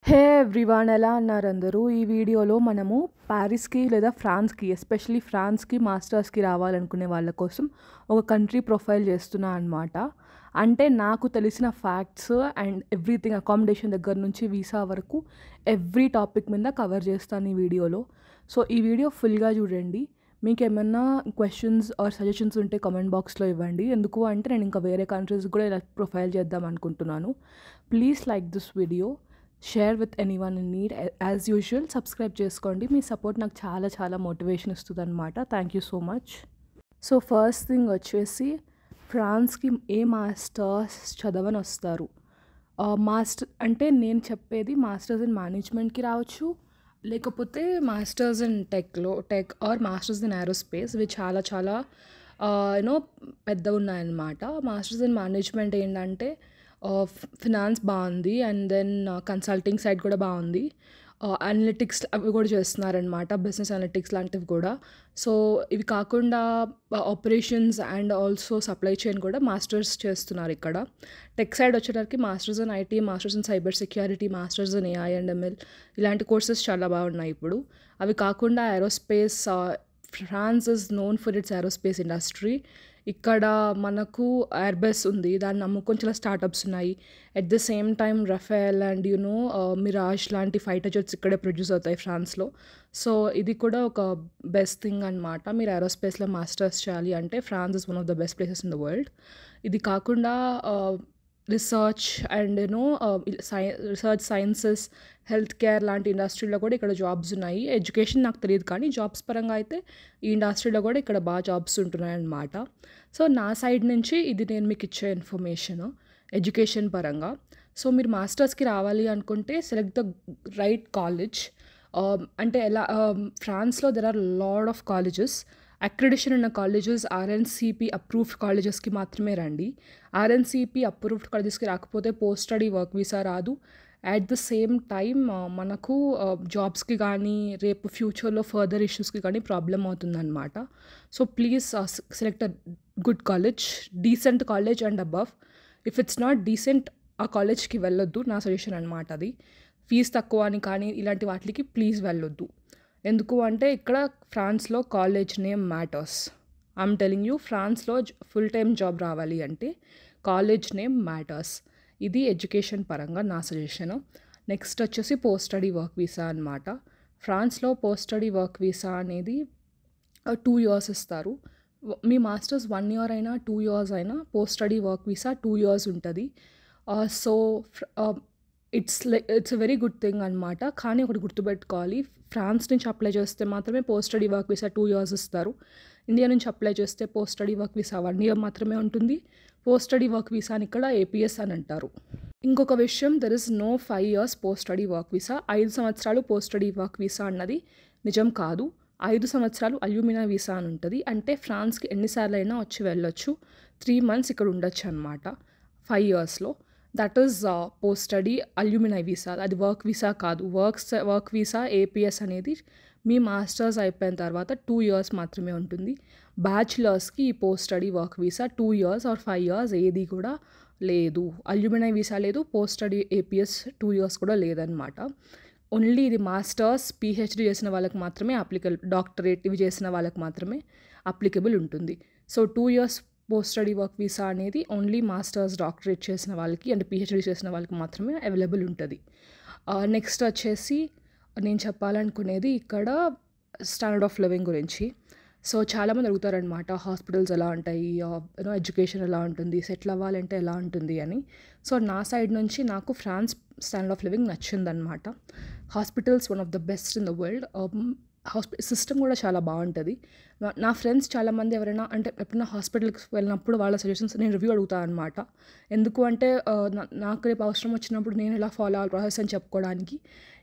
హే everyone, ఎలా అన్నారు అందరూ? ఈ వీడియోలో మనము ప్యారిస్కి లేదా ఫ్రాన్స్కి, ఎస్పెషలీ ఫ్రాన్స్కి మాస్టర్స్కి రావాలనుకునే వాళ్ళ కోసం ఒక కంట్రీ ప్రొఫైల్ చేస్తున్నా అనమాట. అంటే నాకు తెలిసిన ఫ్యాక్ట్స్ అండ్ ఎవ్రీథింగ్, అకామిడేషన్ దగ్గర నుంచి వీసా వరకు ఎవ్రీ టాపిక్ మీద కవర్ చేస్తాను ఈ వీడియోలో. సో ఈ వీడియో ఫుల్గా చూడండి. మీకు ఏమన్నా క్వశ్చన్స్ ఆర్ సజెషన్స్ ఉంటే కామెంట్ బాక్స్లో ఇవ్వండి. ఎందుకు అంటే నేను ఇంకా వేరే కంట్రీస్ కూడా ఇలా ప్రొఫైల్ చేద్దాం అనుకుంటున్నాను. Please like this video, share with anyone in need. As usual subscribe చేసుకోండి. మీ సపోర్ట్ నాకు చాలా చాలా మోటివేషన్ ఇస్తుంది అనమాట. Thank you so much. So first thing వచ్చేసి, ఫ్రాన్స్కి ఏ మాస్టర్స్ చదవని వస్తారు. మాస్టర్ అంటే నేను చెప్పేది మాస్టర్స్ ఇన్ మేనేజ్మెంట్కి రావచ్చు, లేకపోతే masters in tech or masters in aerospace. ఇవి చాలా చాలా యూనో పెద్దగా ఉన్నాయన్నమాట. మాస్టర్స్ ఇన్ మేనేజ్మెంట్ ఏంటంటే ఫినాన్స్ బాగుంది, అండ్ దెన్ కన్సల్టింగ్ సైడ్ కూడా బాగుంది. అనలిటిక్స్ అవి కూడా చేస్తున్నారనమాట, బిజినెస్ అనలిటిక్స్ లాంటివి కూడా. సో ఇవి కాకుండా operations and also supply chain కూడా మాస్టర్స్ చేస్తున్నారు ఇక్కడ. టెక్ సైడ్ వచ్చేటప్పటికి masters in IT, masters in cyber security, masters in AI and ML, ఇలాంటి కోర్సెస్ చాలా బాగున్నాయి ఇప్పుడు. అవి కాకుండా aerospace, France is known for its aerospace industry. ఇక్కడ మనకు ఎయిర్బస్ ఉంది, దాన్ని నమ్ముకొని చాలా స్టార్టప్స్ ఉన్నాయి. At the same time Rafale and Mirage లాంటి ఫైటర్ జెట్స్ ఇక్కడే ప్రొడ్యూస్ అవుతాయి ఫ్రాన్స్లో. సో ఇది కూడా ఒక బెస్ట్ థింగ్ అనమాట. మీరు ఏరోస్పేస్లో మాస్టర్స్ చేయాలి అంటే France is one of the best places in the world. ఇది కాకుండా research and research sciences, health care లాంటి ఇండస్ట్రీలో కూడా ఇక్కడ జాబ్స్ ఉన్నాయి. ఎడ్యుకేషన్ నాకు తెలియదు, కానీ జాబ్స్ పరంగా అయితే ఈ ఇండస్ట్రీలో కూడా ఇక్కడ బాగా జాబ్స్ ఉంటున్నాయి అన్నమాట. సో నా సైడ్ నుంచి ఇది నేను మీకు ఇచ్చే ఇన్ఫర్మేషన్ ఎడ్యుకేషన్ పరంగా. సో మీరు మాస్టర్స్కి రావాలి అనుకుంటే సెలెక్ట్ ద రైట్ కాలేజ్. అంటే ఎలా, ఫ్రాన్స్లో there are lot of colleges. Accreditation ఉన్న కాలేజెస్ ఆర్ఎన్సిపి అప్రూవ్డ్ కాలేజెస్కి మాత్రమే రండి. ఆర్ఎన్సిపి అప్రూవ్డ్ కాలేజెస్కి రాకపోతే పోస్ట్ స్టడీ వర్క్ వీసా రాదు. అట్ ద సేమ్ టైం మనకు జాబ్స్కి కానీ రేపు ఫ్యూచర్లో ఫర్దర్ ఇష్యూస్కి కానీ ప్రాబ్లం అవుతుందన్నమాట. So please select a good college, decent college and above. If it's not decent ఆ కాలేజ్కి వెళ్ళొద్దు, నా సజెషన్ అనమాట అది. ఫీజు తక్కువ అని కానీ ఇలాంటి వాటికి ప్లీజ్ వెళ్ళొద్దు. ఎందుకు అంటే ఇక్కడ ఫ్రాన్స్లో college name matters. I'm telling you, ఫ్రాన్స్లో ఫుల్ టైమ్ జాబ్ రావాలి అంటే కాలేజ్ నేమ్ మ్యాటర్స్. ఇది ఎడ్యుకేషన్ పరంగా నా సజెషను. నెక్స్ట్ వచ్చేసి పోస్ట్ స్టడీ వర్క్ వీసా అనమాట. ఫ్రాన్స్లో పోస్ట్ స్టడీ వర్క్ వీసా అనేది 2 years ఇస్తారు. మీ మాస్టర్స్ 1 year అయినా 2 years అయినా post study work visa 2 years ఉంటుంది. So it's a very good thing అనమాట. కానీ ఒకటి గుర్తుపెట్టుకోవాలి, ఫ్రాన్స్ నుంచి అప్లై చేస్తే మాత్రమే post study work visa 2 years ఇస్తారు. ఇండియా నుంచి అప్లై చేస్తే post study work visa 1 year మాత్రమే ఉంటుంది. పోస్ట్ స్టడీ వర్క్ వీసాని ఇక్కడ ఏపీఎస్ అని అంటారు. ఇంకొక విషయం, there is no 5 years post study work visa. 5 సంవత్సరాలు పోస్ట్ స్టడీ వర్క్ వీసా అన్నది నిజం కాదు. 5 సంవత్సరాలు అల్యూమినా వీసా అని ఉంటుంది. అంటే ఫ్రాన్స్కి ఎన్నిసార్లు అయినా వచ్చి వెళ్ళొచ్చు. 3 months ఇక్కడ ఉండొచ్చు అనమాట 5 yearsలో. That is post study alumni visa. అది వర్క్ వీసా కాదు. వర్క్ వీసా ఏపీఎస్ అనేది మీ మాస్టర్స్ అయిపోయిన తర్వాత 2 years మాత్రమే ఉంటుంది. బ్యాచులర్స్కి ఈ post study work visa 2 years or 5 years ఏది కూడా లేదు. అల్యూమినై వీసా లేదు, పోస్ట్ స్టడీ ఏపీఎస్ 2 years కూడా లేదనమాట. ఓన్లీ ఇది మాస్టర్స్, పిహెచ్డి చేసిన వాళ్ళకి మాత్రమే అప్లికబుల్, డాక్టరేట్ ఇవి చేసిన వాళ్ళకి మాత్రమే అప్లికబుల్ ఉంటుంది. So 2 years post study work visa అనేది ఓన్లీ మాస్టర్స్, డాక్టరేట్ చేసిన వాళ్ళకి అండ్ పిహెచ్డి చేసిన వాళ్ళకి మాత్రమే అవైలబుల్ ఉంటుంది. నెక్స్ట్ వచ్చేసి నేను చెప్పాలనుకునేది ఇక్కడ స్టాండర్డ్ ఆఫ్ లివింగ్ గురించి. సో చాలామంది అడుగుతారనమాట, హాస్పిటల్స్ ఎలా ఉంటాయి, ఎడ్యుకేషన్ ఎలా ఉంటుంది, సెటిల్ అవ్వాలంటే ఎలా ఉంటుంది అని. సో నా సైడ్ నుంచి నాకు ఫ్రాన్స్ స్టాండర్డ్ ఆఫ్ లివింగ్ నచ్చిందనమాట. Hospitals one of the best in the world. System కూడా చాలా బాగుంటుంది. నా ఫ్రెండ్స్ చాలామంది ఎవరైనా అంటే ఎప్పుడైనా హాస్పిటల్కి వెళ్ళినప్పుడు వాళ్ళ సజెషన్స్ నేను రివ్యూ అడుగుతాను అనమాట. ఎందుకు అంటే నాకు రేపు అవసరం వచ్చినప్పుడు నేను ఎలా ఫాలో అవ్వాలి ప్రాసెస్ అని చెప్పుకోవడానికి.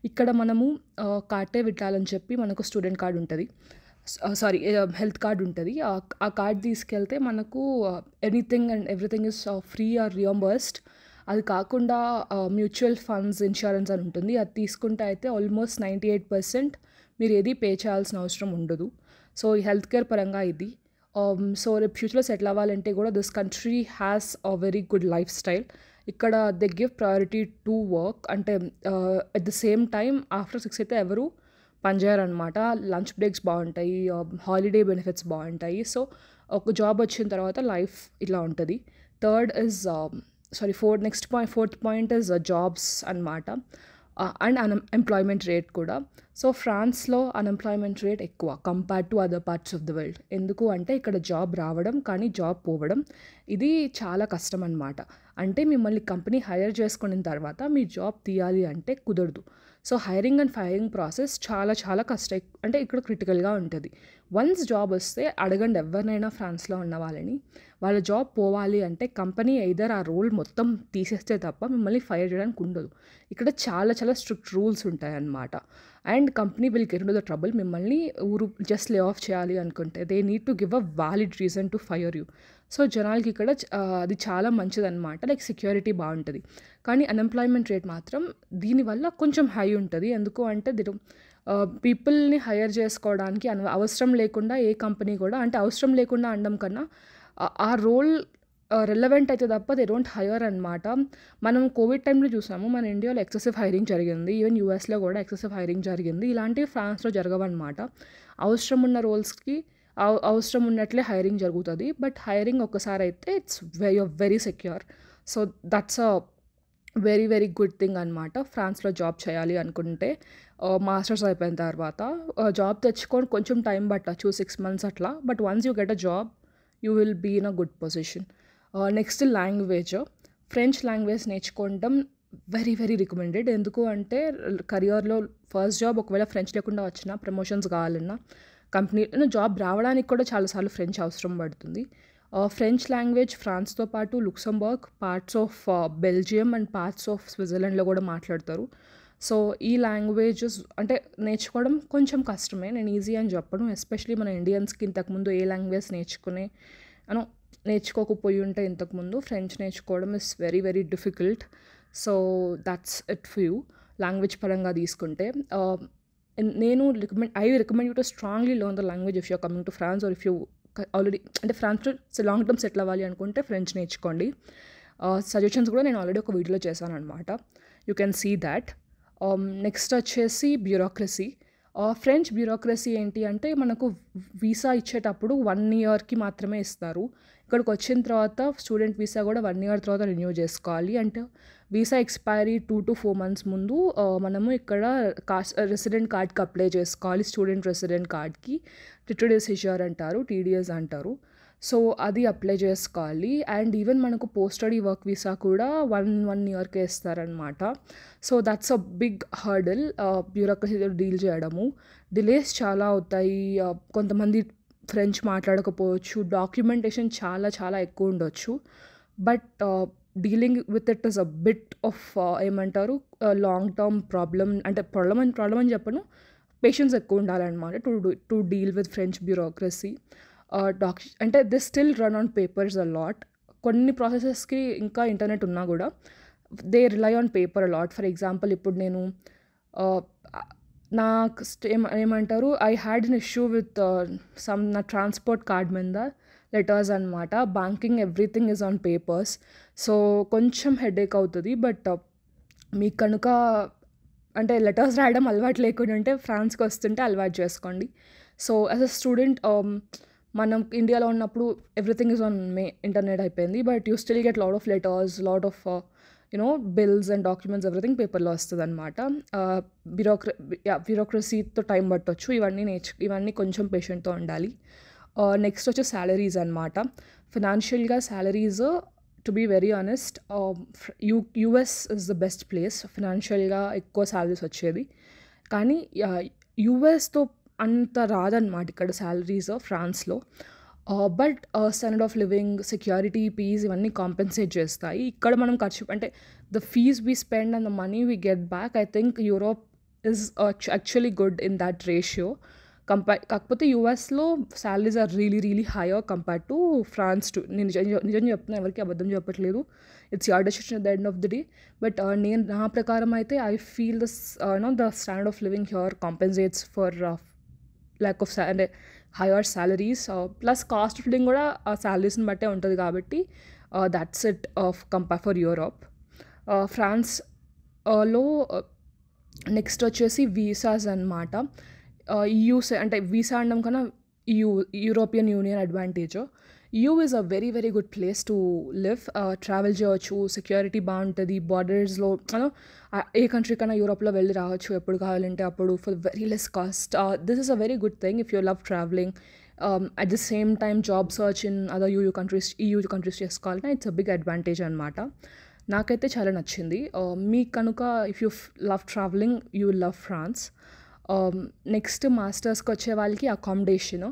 ఇక్కడ మనము కార్టే విట్టాలని చెప్పి మనకు స్టూడెంట్ కార్డు ఉంటుంది, హెల్త్ కార్డ్ ఉంటుంది. ఆ కార్డ్ తీసుకెళ్తే మనకు anything and everything is free or reimbursed. అది కాకుండా మ్యూచువల్ ఫండ్స్ ఇన్సూరెన్స్ అని ఉంటుంది. అది తీసుకుంటే అయితే ఆల్మోస్ట్ 98% మీరు ఏది పే చేయాల్సిన అవసరం ఉండదు. సో ఈ హెల్త్ కేర్ పరంగా ఇది. సో రేపు ఫ్యూచర్లో సెటిల్ అవ్వాలంటే కూడా this country has a very good lifestyle. ఇక్కడ they give priority to work. అంటే at the same time after 6 అయితే ఎవరు పనిచేయరనమాట. లంచ్ బ్రేక్స్ బాగుంటాయి, హాలిడే బెనిఫిట్స్ బాగుంటాయి. సో ఒక జాబ్ వచ్చిన తర్వాత లైఫ్ ఇలా ఉంటుంది. Third is fourth point is jobs అనమాట, అండ్ అన్ఎంప్లాయ్మెంట్ రేట్ కూడా. సో ఫ్రాన్స్లో అన్ఎంప్లాయ్మెంట్ రేట్ ఎక్కువ compare to other parts of the world. ఎందుకు అంటే ఇక్కడ జాబ్ రావడం కానీ జాబ్ పోవడం ఇది చాలా కష్టం అనమాట. అంటే మిమ్మల్ని కంపెనీ హైర్ చేసుకున్న తర్వాత మీ జాబ్ తీయాలి అంటే కుదరదు. So hiring and firing process చాలా చాలా కష్టం, అంటే ఇక్కడ క్రిటికల్గా ఉంటుంది. వన్స్ జాబ్ వస్తే అడగండి ఎవరినైనా ఫ్రాన్స్లో ఉన్న వాళ్ళని, వాళ్ళ జాబ్ పోవాలి అంటే కంపెనీ ఎయిదర్ ఆ రోల్ మొత్తం తీసేస్తే తప్ప మిమ్మల్ని ఫైర్ చేయడానికి ఉండదు. ఇక్కడ చాలా చాలా స్ట్రిక్ట్ రూల్స్ ఉంటాయి అన్నమాట. And company will get in to the trouble. మిమ్మల్ని జస్ట్ లే ఆఫ్ చేయాలి అనుకుంటే they need to give a valid reason to fire you. So జనాలకి ఇక్కడ అది చాలా మంచిదన్నమాట, లైక్ సెక్యూరిటీ బాగుంటుంది. కానీ అన్ఎంప్లాయ్మెంట్ రేట్ మాత్రం దీనివల్ల కొంచెం హై ఉంటుంది. ఎందుకు అంటే పీపుల్ని హైర్ చేసుకోవడానికి అవసరం లేకుండా ఏ కంపెనీ కూడా, అంటే అవసరం లేకుండా అనడం కన్నా ఆ రోల్ రిలవెంట్ అయితే తప్ప దే డోంట్ హైర్ అనమాట. మనం కోవిడ్ టైంలో చూసాము, మన ఇండియాలో ఎక్సెసివ్ హైరింగ్ జరిగింది, ఈవెన్ యూఎస్లో కూడా ఎక్సెసివ్ హైరింగ్ జరిగింది. ఇలాంటివి ఫ్రాన్స్లో జరగవన్నమాట. అవసరం ఉన్న రోల్స్కి అవసరం ఉన్నట్లే హైరింగ్ జరుగుతుంది. బట్ హైరింగ్ ఒక్కసారి అయితే it's very secure. So that's a very very good thing అనమాట. ఫ్రాన్స్లో జాబ్ చేయాలి అనుకుంటే మాస్టర్స్ అయిపోయిన తర్వాత జాబ్ తెచ్చుకొని కొంచెం టైం పట్టచ్చు, 6 months అట్లా. But once you get a job you will be in a good position. Next language. French language నేర్చుకోవడం వెరీ వెరీ రికమెండెడ్. ఎందుకు అంటే కెరియర్లో ఫస్ట్ జాబ్ ఒకవేళ ఫ్రెంచ్ లేకుండా వచ్చినా, ప్రమోషన్స్ కావాలన్నా, కంపెనీలో జాబ్ రావడానికి కూడా చాలాసార్లు ఫ్రెంచ్ అవసరం పడుతుంది. ఫ్రెంచ్ లాంగ్వేజ్ ఫ్రాన్స్తో పాటు Luxembourg, parts of Belgium and parts of స్విట్జర్లాండ్లో కూడా మాట్లాడతారు. సో ఈ లాంగ్వేజెస్ అంటే నేర్చుకోవడం కొంచెం కష్టమే, నేను ఈజీ అని చెప్పను. ఎస్పెషలీ మన ఇండియన్స్కి ఇంతకుముందు ఏ లాంగ్వేజ్ నేర్చుకోకపోయి ఉంటే ఇంతకుముందు ఫ్రెంచ్ నేర్చుకోవడం is very very difficult. So that's it for you language పరంగా తీసుకుంటే. I recommend you to strongly learn the language if you're coming to France, or if you already అంటే ఫ్రాన్స్లో లాంగ్ టర్మ్ సెటిల్ అవ్వాలి అనుకుంటే French నేర్చుకోండి. Suggestions కూడా నేను already ఒక వీడియోలో చేశాను అనమాట, you can see that. Next వచ్చేసి బ్యూరోక్రసీ. ఫ్రెంచ్ బ్యూరోక్రసీ ఏంటి అంటే మనకు వీసా ఇచ్చేటప్పుడు 1 yearకి మాత్రమే ఇస్తారు. ఇక్కడికి వచ్చిన తర్వాత స్టూడెంట్ వీసా కూడా 1 year తర్వాత రెన్యూ చేసుకోవాలి. అంటే వీసా ఎక్స్పైరీ 2 to 4 months ముందు మనము ఇక్కడ రెసిడెంట్ కార్డ్కి అప్లై చేసుకోవాలి. స్టూడెంట్ రెసిడెంట్ కార్డ్కి టిటిడిసిఆర్ అంటారు, టీడీఎస్ అంటారు. సో అది అప్లై చేసుకోవాలి. అండ్ ఈవెన్ మనకు పోస్ట్ స్టడీ వర్క్ వీసా కూడా 1 yearకే ఇస్తారనమాట. So that's a big hurdle బ్యూరోక్రసీతో డీల్ చేయడము. డిలేస్ చాలా అవుతాయి. కొంతమంది ఫ్రెంచ్ మాట్లాడకపోవచ్చు, డాక్యుమెంటేషన్ చాలా చాలా ఎక్కువ ఉండొచ్చు. But dealing with it is a bit of ఏమంటారు లాంగ్ టర్మ్ ప్రాబ్లమ్. అంటే ప్రాబ్లం అని చెప్పను, పేషెన్స్ ఎక్కువ ఉండాలన్నమాట to deal with French bureaucracy. అంటే they still run on papers a lot. కొన్ని ప్రాసెసెస్కి ఇంకా ఇంటర్నెట్ ఉన్నా కూడా they rely on paper a lot. For example ఇప్పుడు నేను నాకు ఏమంటారు I had an issue with నా ట్రాన్స్పోర్ట్ కార్డ్ మీద లెటర్స్ అనమాట. Banking everything is on papers. So కొంచెం హెడేక్ అవుతుంది. బట్ మీకు కనుక అంటే లెటర్స్ రాయడం అలవాటు లేకుండా ఉంటే ఫ్రాన్స్కి వస్తుంటే అలవాటు చేసుకోండి. సో యాజ్ అ స్టూడెంట్ మనం ఇండియాలో ఉన్నప్పుడు ఎవ్రీథింగ్ ఈజ్ ఆన్ ఇంటర్నెట్ అయిపోయింది. But you still get lot of letters, lot of bills and documents everything పేపర్లో వస్తుంది అనమాట. బ్యూరోక్రసీతో టైం పట్టవచ్చు. ఇవన్నీ కొంచెం పేషెంట్తో ఉండాలి. నెక్స్ట్ వచ్చి శాలరీస్ అనమాట. ఫినాన్షియల్గా salaries to be very honest US is the best place ఫినాన్షియల్గా ఎక్కువ శాలరీస్ వచ్చేది. కానీ యూఎస్తో అంత రాదన్నమాట ఇక్కడ శాలరీస్ ఫ్రాన్స్లో. But standard of living, security, peace ఇవన్నీ కాంపెన్సేట్ చేస్తాయి. ఇక్కడ మనం ఖర్చు అంటే the fees we spend and the money we get back, I think Europe is actually good in that ratio. కాకపోతే యూఎస్లో salaries are really higher compare to France. నేను నిజం చెప్తున్నా, ఎవరికి అబద్ధం చెప్పట్లేదు. It's your decision at the end of the day. But నా ప్రకారం అయితే I feel the standard of living here compensates for lack of అంటే higher salaries. Plus cost of living కూడా ఆ సాలరీస్ని బట్టే ఉంటుంది కాబట్టి that's it of compare for Europe. France లో నెక్స్ట్ వచ్చేసి వీసాస్ అనమాట. అంటే వీసా అనడం కన్నా European Union advantage. Is a very very good place to live. Travel చేయవచ్చు, సెక్యూరిటీ బాగుంటుంది, బార్డర్స్లో ఏ కంట్రీ కన్నా యూరోప్లో వెళ్ళి రావచ్చు ఎప్పుడు కావాలంటే అప్పుడు for very less cost. This is a very good thing if you love travelling. At the same time job search in other EU countries చేసుకోవాలంటే ఇట్స్ అ బిగ్ అడ్వాంటేజ్ అనమాట. నాకైతే చాలా నచ్చింది. మీకు కనుక if you love travelling you will love France. Next మాస్టర్స్కి వచ్చే వాళ్ళకి అకామిడేషన్.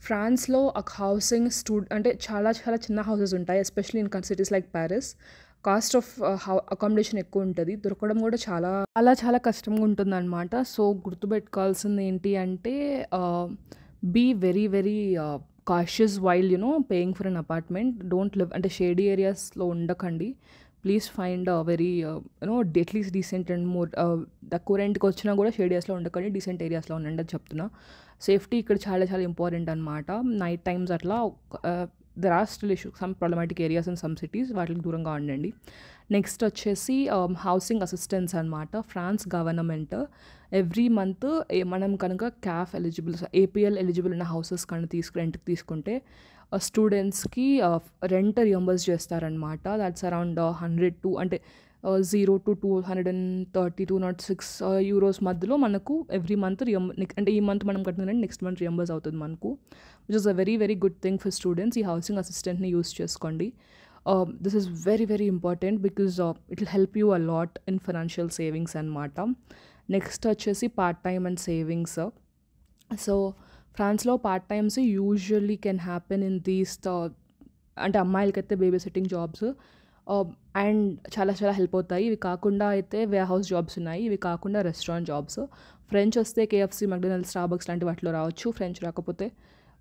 ఫ్రాన్స్లో హౌసింగ్ అంటే చాలా చాలా చిన్న హౌసెస్ ఉంటాయి, especially in cities like Paris. Cost of accommodation ఎక్కువ ఉంటుంది, దొరకడం కూడా చాలా చాలా చాలా కష్టంగా ఉంటుందన్నమాట. సో గుర్తుపెట్టుకోవాల్సింది ఏంటి అంటే be very very cautious while paying for an apartment. Don't live అంటే షేడీ ఏరియాస్లో ఉండకండి. Please find very at least decent and more తక్కువ రెంట్కి వచ్చినా కూడా షేడ్ ఏరియాస్లో ఉండకండి, డీసెంట్ ఏరియాస్లో ఉండండి అని చెప్తున్నా. సేఫ్టీ ఇక్కడ చాలా చాలా ఇంపార్టెంట్ అనమాట. నైట్ టైమ్స్ అట్లా there are still issue some problematic areas in some cities, వాటికి దూరంగా ఉండండి. నెక్స్ట్ వచ్చేసి హౌసింగ్ అసిస్టెన్స్ అనమాట. ఫ్రాన్స్ గవర్నమెంట్ ఎవ్రీ మంత్ మనం కనుక క్యాఫ్ ఎలిజిబుల్, ఏపీఎల్ ఎలిజిబుల్ ఉన్న హౌసెస్ కనుక రెంట్కి తీసుకుంటే స్టూడెంట్స్కి రెంట్ రియంబర్స్ చేస్తారనమాట. దాట్స్ అరౌండ్ 100 to అంటే 0 to 230 206 యూరోస్ మధ్యలో మనకు ఎవ్రీ మంత్ అంటే ఈ మంత్ మనం కట్టినంటే నెక్స్ట్ మంత్ రియంబర్స్ అవుతుంది మనకు, which is a very very good thing for students. ఈ హౌసింగ్ అసిస్టెంట్ని యూస్ చేసుకోండి. This is very very important because it will help you a lot in financial savings అనమాట. Next వచ్చేసి part time and savings. So ఫ్రాన్స్లో part times usually can happen in these అంటే అమ్మాయిలకైతే babysitting jobs and చాలా చాలా help అవుతాయి. ఇవి కాకుండా అయితే వేర్ హౌస్ జాబ్స్ ఉన్నాయి, ఇవి కాకుండా రెస్టారెంట్ జాబ్స్. ఫ్రెంచ్ వస్తే KFC, మెక్డొనాల్డ్స్, స్టార్బక్స్ లాంటి వాటిలో రావచ్చు. ఫ్రెంచ్ రాకపోతే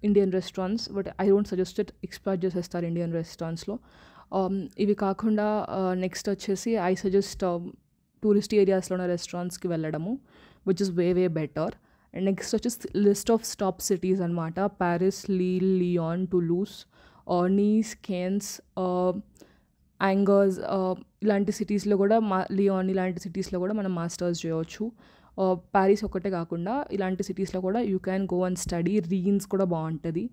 Indian restaurants, but I don't suggest it, exploit చేసేస్తారు ఇండియన్ రెస్టారెంట్స్లో. ఇవి కాకుండా నెక్స్ట్ వచ్చేసి ఐ సజెస్ట్ టూరిస్ట్ ఏరియాస్లో ఉన్న రెస్టారెంట్స్కి వెళ్ళడము, which is way way better. And next వచ్చేసి లిస్ట్ ఆఫ్ స్టాప్ సిటీస్ అనమాట. Paris, లీల్, Lyon, టులూస్, knees, Cannes, hangers ఇలాంటి సిటీస్లో కూడా లియాన్ ఇలాంటి సిటీస్లో కూడా మనం మాస్టర్స్ చేయవచ్చు. ప్యారిస్ ఒక్కటే కాకుండా ఇలాంటి సిటీస్లో కూడా you can go and study. Rennes కూడా బాగుంటుంది.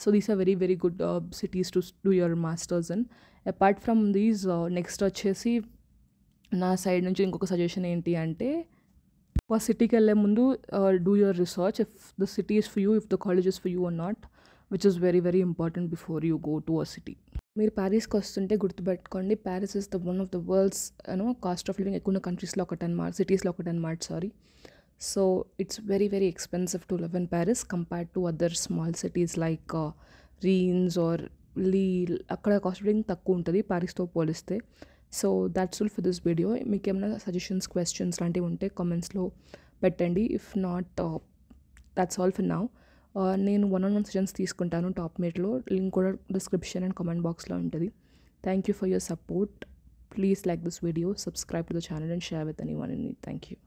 So these are very very good cities to do your masters in. Apart from these next వచ్చేసి నా సైడ్ నుంచి ఇంకొక సజెషన్ ఏంటి అంటే, ఒక సిటీకి వెళ్ళే ముందు do your research if the city is for you, if the college is for you or not, which is very very important before you go to a city. మీరు ప్యారిస్కి వస్తుంటే గుర్తుపెట్టుకోండి, Paris is the one of the world's cost of living ఎక్కువ కంట్రీస్లో ఒకటన్నమాట, సిటీస్లో ఒకటన్నమాట sorry. So it's very very expensive to live in Paris compared to other small cities like Reims or లీల్. అక్కడ కాస్ట్ ఆఫ్ లివింగ్ తక్కువ ఉంటుంది ప్యారిస్తో పోలిస్తే. So that's all for this video. మీకు ఏమైనా సజెషన్స్, క్వశ్చన్స్ లాంటివి ఉంటే కామెంట్స్లో పెట్టండి. If not that's all for now. నేను 1-on-1 సజెషన్స్ తీసుకుంటాను టాప్మేట్లో, లింక్ కూడా డిస్క్రిప్షన్ అండ్ కామెంట్ బాక్స్లో ఉంటుంది. Thank you for your support. Please like this video, subscribe to the channel and share with anyone in need. Thank you.